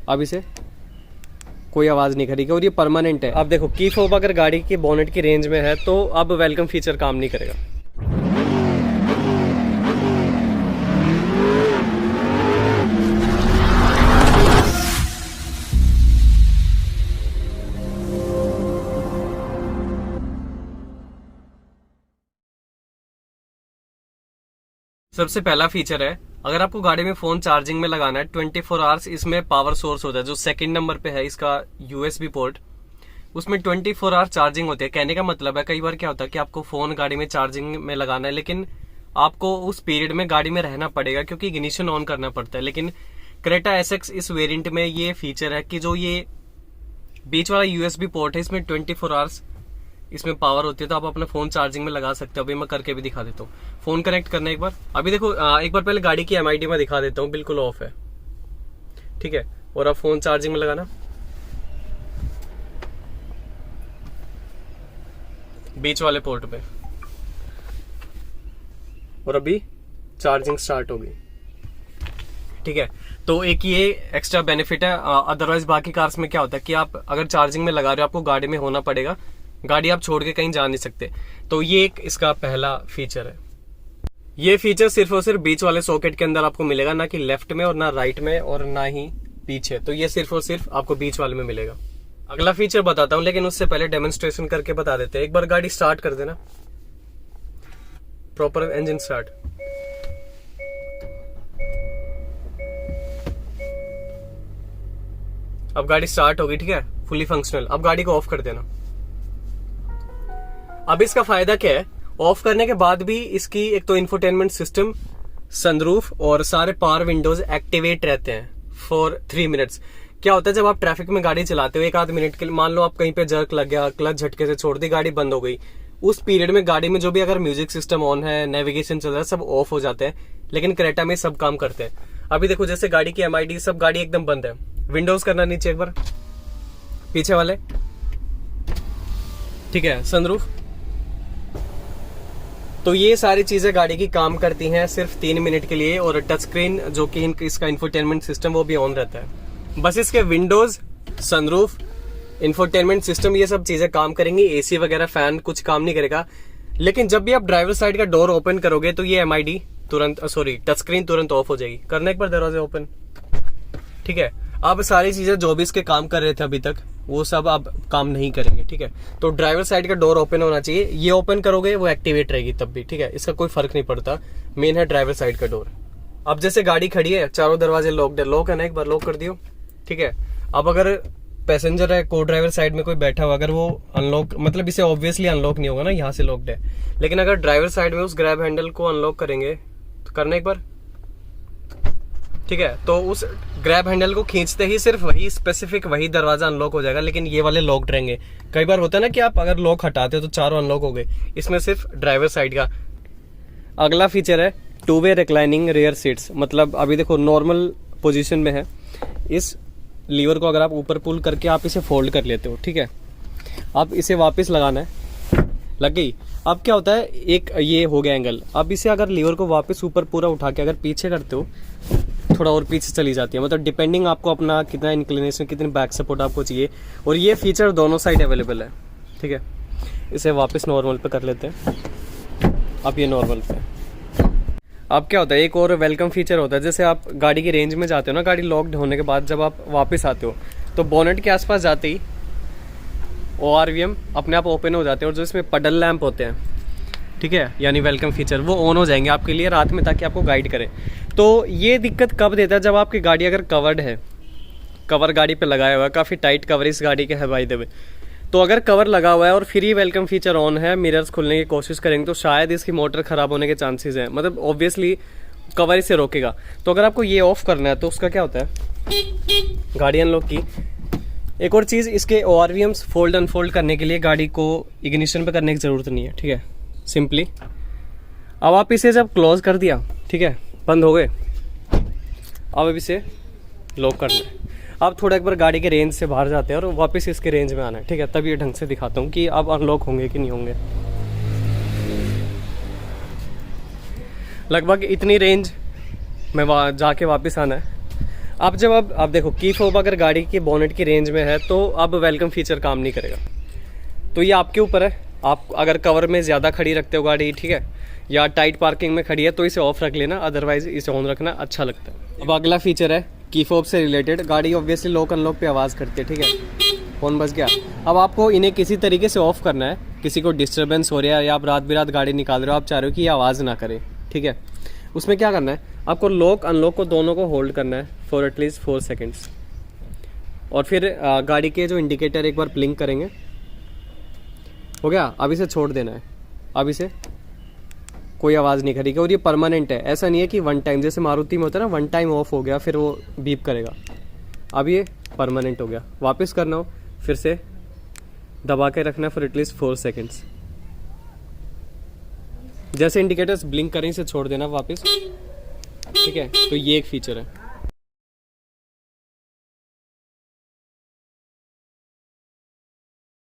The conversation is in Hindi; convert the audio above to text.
अब इसे कोई आवाज़ नहीं करेगी और ये परमानेंट है। अब देखो की फोब अगर गाड़ी की बोनेट की रेंज में है तो अब वेलकम फीचर काम नहीं करेगा। सबसे पहला फीचर है, अगर आपको गाड़ी में फोन चार्जिंग में लगाना है 24 आवर्स, इसमें पावर सोर्स होता है जो सेकंड नंबर पे है इसका यूएसबी पोर्ट, उसमें 24 आवर चार्जिंग होती है। कहने का मतलब है कई बार क्या होता है कि आपको फोन गाड़ी में चार्जिंग में लगाना है लेकिन आपको उस पीरियड में गाड़ी में रहना पड़ेगा क्योंकि इग्निशन ऑन करना पड़ता है। लेकिन क्रेटा एसएक्स इस वेरिएंट में ये फीचर है कि जो ये बीच वाला यूएसबी पोर्ट है इसमें 24 आवर्स इसमें पावर होती है, तो आप अपना फोन चार्जिंग में लगा सकते हो। अभी मैं करके भी दिखा देता हूँ। फोन कनेक्ट करना एक बार। अभी देखो एक बार पहले गाड़ी की एमआईडी में दिखा देता हूँ, बिल्कुल ऑफ है, ठीक है। और अब फोन चार्जिंग में लगाना, बीच वाले पोर्ट पे, और अभी चार्जिंग स्टार्ट होगी, ठीक है। तो एक ये एक्स्ट्रा बेनिफिट है। अदरवाइज बाकी कार्स में क्या होता है कि आप अगर चार्जिंग में लगा रहे हो आपको गाड़ी में होना पड़ेगा, गाड़ी आप छोड़ के कहीं जा नहीं सकते। तो ये एक इसका पहला फीचर है। ये फीचर सिर्फ और सिर्फ बीच वाले सॉकेट के अंदर आपको मिलेगा, ना कि लेफ्ट में और ना राइट में और ना ही पीछे। तो ये सिर्फ और सिर्फ आपको बीच वाले में मिलेगा। अगला फीचर बताता हूं लेकिन उससे पहले डेमोन्स्ट्रेशन करके बता देते हैं। एक बार गाड़ी स्टार्ट कर देना, प्रॉपर इंजन स्टार्ट। अब गाड़ी स्टार्ट होगी, ठीक है, फुली फंक्शनल। अब गाड़ी को ऑफ कर देना। अब इसका फायदा क्या है, ऑफ करने के बाद भी इसकी एक तो इंफोटेनमेंट सिस्टम, सनरूफ और सारे पावर विंडोज एक्टिवेट रहते हैं फॉर 3 मिनट्स। क्या होता है जब आप ट्रैफिक में गाड़ी चलाते हो 1 आध मिनट के लिए, मान लो आप कहीं पे जर्क लग गया, क्लच झटके से छोड़ दी, गाड़ी बंद हो गई, उस पीरियड में गाड़ी में जो भी अगर म्यूजिक सिस्टम ऑन है, नेविगेशन चल रहा है, सब ऑफ हो जाते हैं। लेकिन क्रेटा में सब काम करते हैं। अभी देखो जैसे गाड़ी की एमआईडी, सब गाड़ी एकदम बंद है। विंडोज करना नीचे एक बार, पीछे वाले, ठीक है, सनरूफ। तो ये सारी चीजें गाड़ी की काम करती हैं सिर्फ 3 मिनट के लिए। और टच स्क्रीन जो कि इसका इंफोटेनमेंट सिस्टम वो भी ऑन रहता है। बस इसके विंडोज, सनरूफ, इंफोटेनमेंट सिस्टम ये सब चीजें काम करेंगी। एसी वगैरह फैन कुछ काम नहीं करेगा। लेकिन जब भी आप ड्राइवर साइड का डोर ओपन करोगे तो ये एमआईडी तुरंत, सॉरी, टच स्क्रीन तुरंत ऑफ हो जाएगी। करना एक बार दरवाजे ओपन, ठीक है। अब सारी चीजें जो भी इसके काम कर रहे थे अभी तक वो सब अब काम नहीं करेंगे, ठीक है। तो ड्राइवर साइड का डोर ओपन होना चाहिए। ये ओपन करोगे वो एक्टिवेट रहेगी तब भी, ठीक है। इसका कोई फर्क नहीं पड़ता। मेन है ड्राइवर साइड का डोर। अब जैसे गाड़ी खड़ी है, चारों दरवाजे लॉक है ना, एक बार लॉक कर दियो, ठीक है। अब अगर पैसेंजर है, को ड्राइवर साइड में कोई बैठा हुआ, अगर वो अनलॉक, मतलब इसे ऑब्वियसली अनलॉक नहीं होगा ना, यहाँ से लॉक्ड है। लेकिन अगर ड्राइवर साइड में उस ग्रैब हैंडल को अनलॉक करेंगे तो करना एक बार, ठीक है। तो उस ग्रैब हैंडल को खींचते ही सिर्फ वही स्पेसिफिक वही दरवाजा अनलॉक हो जाएगा। लेकिन ये वाले लॉक्ड रहेंगे। कई बार होता है ना कि आप अगर लॉक हटाते हो तो चारों अनलॉक हो गए, इसमें सिर्फ ड्राइवर साइड का। अगला फीचर है 2 वे रिक्लाइनिंग रियर सीट्स। मतलब अभी देखो नॉर्मल पोजीशन में है, इस लीवर को अगर आप ऊपर पुल करके आप इसे फोल्ड कर लेते हो, ठीक है। अब इसे वापस लगाना है, लग गई। अब क्या होता है, एक ये हो गया एंगल। अब इसे अगर लीवर को वापस ऊपर पूरा उठा के अगर पीछे करते हो, थोड़ा और पीछे चली जाती है। मतलब डिपेंडिंग आपको अपना कितना इंक्लिनेशन, कितनी बैक सपोर्ट आपको चाहिए। और ये फीचर दोनों साइड अवेलेबल है, ठीक है। इसे वापस नॉर्मल पे कर लेते हैं। अब ये नॉर्मल पे। अब क्या होता है, एक और वेलकम फीचर होता है। जैसे आप गाड़ी की रेंज में जाते हो ना, गाड़ी लॉक्ड होने के बाद जब आप वापस आते हो तो बोनेट के आसपास जाते ही ORVM अपने आप ओपन हो जाते हैं। और जो इसमें पडल लैंप होते हैं, ठीक है, यानी वेलकम फीचर, वो ऑन हो जाएंगे आपके लिए रात में, ताकि आपको गाइड करें। तो ये दिक्कत कब देता है, जब आपकी गाड़ी अगर कवर्ड है, कवर गाड़ी पे लगाया हुआ है, काफ़ी टाइट कवर इस गाड़ी के है बाय द वे। तो अगर कवर लगा हुआ है और फिर ही वेलकम फीचर ऑन है, मिरर्स खुलने की कोशिश करेंगे तो शायद इसकी मोटर ख़राब होने के चांसेस हैं। मतलब ऑब्वियसली कवर इसे रोकेगा। तो अगर आपको ये ऑफ करना है तो उसका क्या होता है, गाड़ी अनलॉक की। एक और चीज़, इसके ORVMs फोल्ड अनफोल्ड करने के लिए गाड़ी को इग्निशन पे करने की ज़रूरत नहीं है, ठीक है। सिंपली अब आप इसे जब क्लोज कर दिया, ठीक है, बंद हो गए। अब इसे लॉक करना है। अब थोड़ा एक बार गाड़ी के रेंज से बाहर जाते हैं और वापस इसके रेंज में आना है, ठीक है। तब ये ढंग से दिखाता हूँ कि अब अनलॉक होंगे कि नहीं होंगे। लगभग इतनी रेंज में जाके वापस आना है। अब जब आप देखो की फोब अगर गाड़ी की बोनेट की रेंज में है तो अब वेलकम फीचर काम नहीं करेगा। तो ये आपके ऊपर है, आप अगर कवर में ज़्यादा खड़ी रखते हो गाड़ी, ठीक है, या टाइट पार्किंग में खड़ी है तो इसे ऑफ रख लेना, अदरवाइज इसे ऑन रखना अच्छा लगता है। अब अगला फीचर है की फोब से रिलेटेड। गाड़ी ऑब्वियसली लॉक अनलॉक पे आवाज़ करती है, ठीक है, फोन बज गया। अब आपको इन्हें किसी तरीके से ऑफ करना है, किसी को डिस्टर्बेंस हो रहा है या आप रात बिरात गाड़ी निकाल रहे हो, आप चाह रहे हो कि ये आवाज़ ना करे, ठीक है, उसमें क्या करना है, आपको लॉक अनलॉक को दोनों को होल्ड करना है फॉर एटलीस्ट 4 सेकेंड्स, और फिर गाड़ी के जो इंडिकेटर एक बार ब्लिंक करेंगे, हो गया। अब इसे छोड़ देना है, अब इसे कोई आवाज़ नहीं करेगी, और ये परमानेंट है, ऐसा नहीं है कि वन टाइम, जैसे मारुति में होता है ना, वन टाइम ऑफ हो गया फिर वो बीप करेगा। अब ये परमानेंट हो गया। वापस करना हो फिर से दबा के रखना है फॉर एटलीस्ट 4 सेकेंड्स। जैसे इंडिकेटर्स ब्लिंक करें इसे छोड़ देना वापस, ठीक है। तो ये एक फीचर है।